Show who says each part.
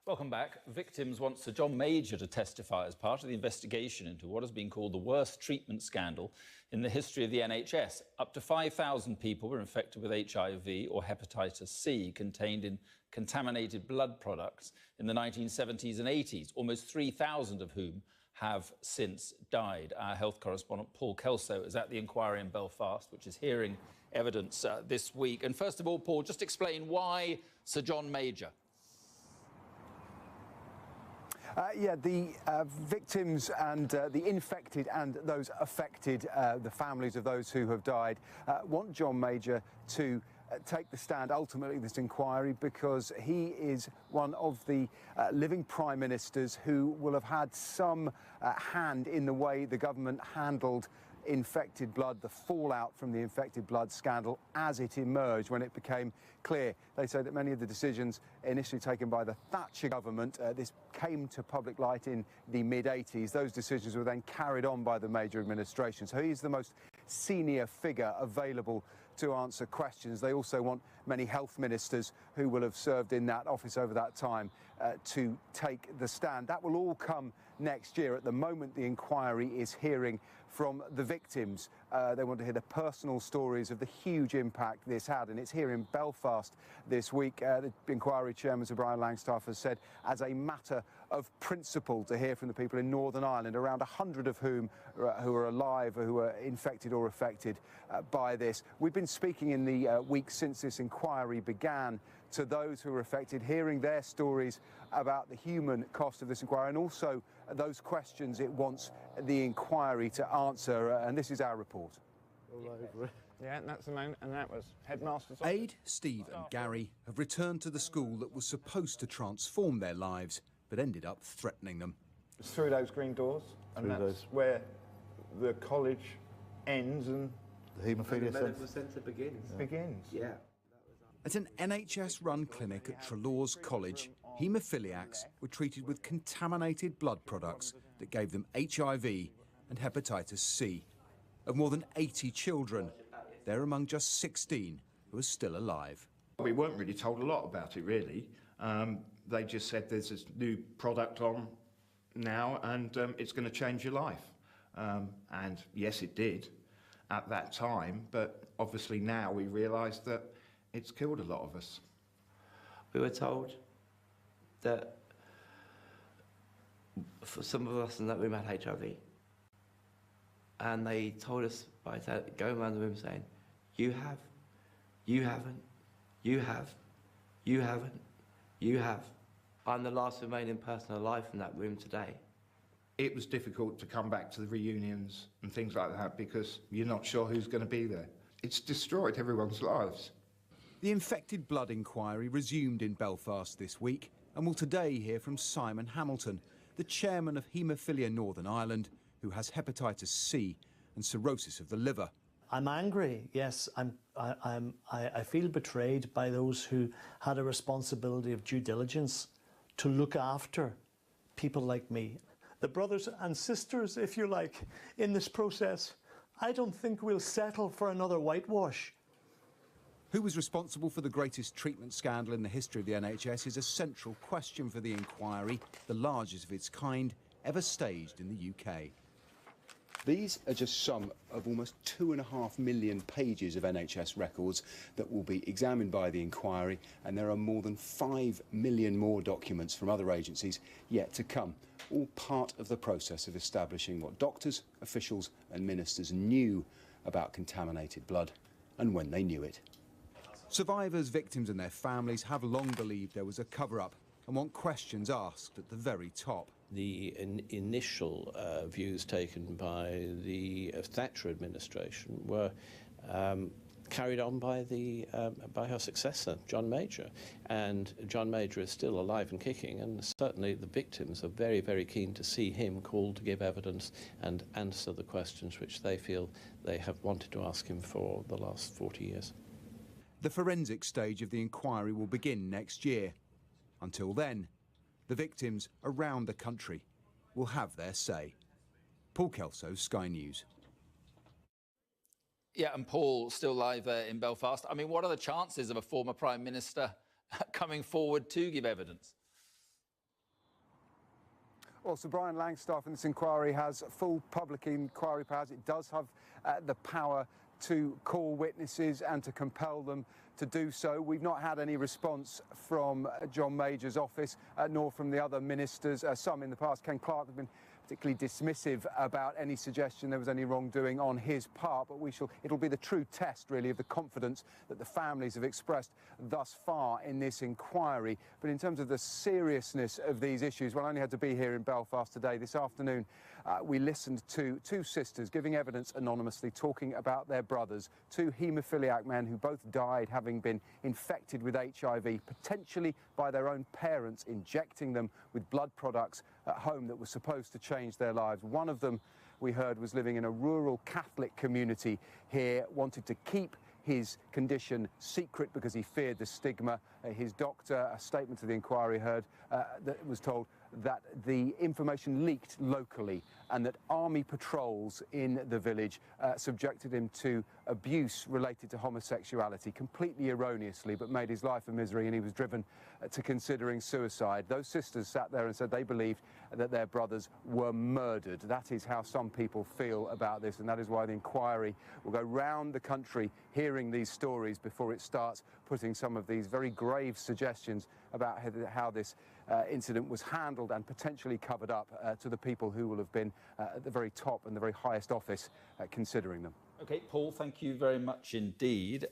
Speaker 1: Welcome back. Victims want Sir John Major to testify as part of the investigation into what has been called the worst treatment scandal in the history of the NHS. Up to 5,000 people were infected with HIV or hepatitis C contained in contaminated blood products in the 1970s and 80s, almost 3,000 of whom have since died. Our health correspondent Paul Kelso is at the inquiry in Belfast, which is hearing evidence this week. And first of all, Paul, just explain why Sir John Major?
Speaker 2: The victims and the infected and those affected, the families of those who have died, want John Major to take the stand ultimately in this inquiry because he is one of the living prime ministers who will have had some hand in the way the government handled infected blood, the fallout from the infected blood scandal as it emerged when it became clear. They say that many of the decisions initially taken by the Thatcher government, this came to public light in the mid-80s. Those decisions were then carried on by the Major administration. So he's the most senior figure available to answer questions. They also want many health ministers who will have served in that office over that time to take the stand. That will all come next year. At the moment, the inquiry is hearing from the victims. They want to hear the personal stories of the huge impact this had, and it's here in Belfast this week. The inquiry chairman, Sir Brian Langstaff, has said as a matter of principle to hear from the people in Northern Ireland, around 100 of whom who are alive or who are infected or affected by this. We've been speaking in the weeks since this inquiry began to those who are affected, hearing their stories about the human cost of this inquiry and also those questions it wants the inquiry to answer. And this is our report.
Speaker 3: Yeah, that's the moment, and that was headmaster's.
Speaker 4: Aid, Steve and Gary have returned to the school that was supposed to transform their lives, but ended up threatening them.
Speaker 3: It's through those green doors, and that's where the college ends and
Speaker 5: the haemophilia
Speaker 6: medical centre begins.
Speaker 3: Yeah.
Speaker 4: At an NHS-run clinic at Trelaws College, haemophiliacs were treated with contaminated blood products that gave them HIV and hepatitis C. Of more than 80 children, they're among just 16 who are still alive.
Speaker 6: We weren't really told a lot about it, really. They just said there's this new product on now and it's going to change your life. And yes, it did at that time, but obviously now we realise that it's killed a lot of us.
Speaker 7: We were told that for some of us in that room had HIV. And they told us by going around the room saying, you have, you haven't, you have, you haven't, you have. I'm the last remaining person alive in that room today.
Speaker 6: It was difficult to come back to the reunions and things like that because you're not sure who's going to be there. It's destroyed everyone's lives.
Speaker 4: The infected blood inquiry resumed in Belfast this week and will today hear from Simon Hamilton, the chairman of Haemophilia Northern Ireland, who has hepatitis C and cirrhosis of the liver.
Speaker 8: I'm angry, yes. I feel betrayed by those who had a responsibility of due diligence to look after people like me. The brothers and sisters, if you like, in this process. I don't think we'll settle for another whitewash.
Speaker 4: Who was responsible for the greatest treatment scandal in the history of the NHS is a central question for the inquiry, the largest of its kind ever staged in the UK. These are just some of almost 2.5 million pages of NHS records that will be examined by the inquiry, and there are more than 5 million more documents from other agencies yet to come, all part of the process of establishing what doctors, officials and ministers knew about contaminated blood and when they knew it. Survivors, victims and their families have long believed there was a cover-up and want questions asked at the very top.
Speaker 9: The initial views taken by the Thatcher administration were carried on by her successor, John Major. And John Major is still alive and kicking, and certainly the victims are very, very keen to see him called to give evidence and answer the questions which they feel they have wanted to ask him for the last 40 years.
Speaker 4: The forensic stage of the inquiry will begin next year. Until then, the victims around the country will have their say. Paul Kelso, Sky News.
Speaker 1: Yeah, and Paul, still live in Belfast. I mean, what are the chances of a former Prime Minister coming forward to give evidence?
Speaker 2: Well, Sir Brian Langstaff in this inquiry has full public inquiry powers. It does have the power to call witnesses and to compel them to do so. We've not had any response from John Major's office, nor from the other ministers. Some in the past, Ken Clarke, have been particularly dismissive about any suggestion there was any wrongdoing on his part, but it'll be the true test, really, of the confidence that the families have expressed thus far in this inquiry. But in terms of the seriousness of these issues, well, I only had to be here in Belfast today. This afternoon, we listened to two sisters giving evidence anonymously, talking about their brothers, two haemophiliac men who both died having been infected with HIV, potentially by their own parents injecting them with blood products at home that were supposed to change their lives. One of them, we heard, was living in a rural Catholic community here, wanted to keep his condition secret because he feared the stigma. His doctor, a statement to the inquiry heard, that was told that the information leaked locally and that army patrols in the village subjected him to abuse related to homosexuality, completely erroneously, but made his life a misery, and he was driven to considering suicide. Those sisters sat there and said they believed that their brothers were murdered. That is how some people feel about this, and that is why the inquiry will go round the country hearing these stories before it starts putting some of these very grave suggestions about how this incident was handled and potentially covered up to the people who will have been at the very top and the very highest office considering them.
Speaker 1: OK, Paul, thank you very much indeed.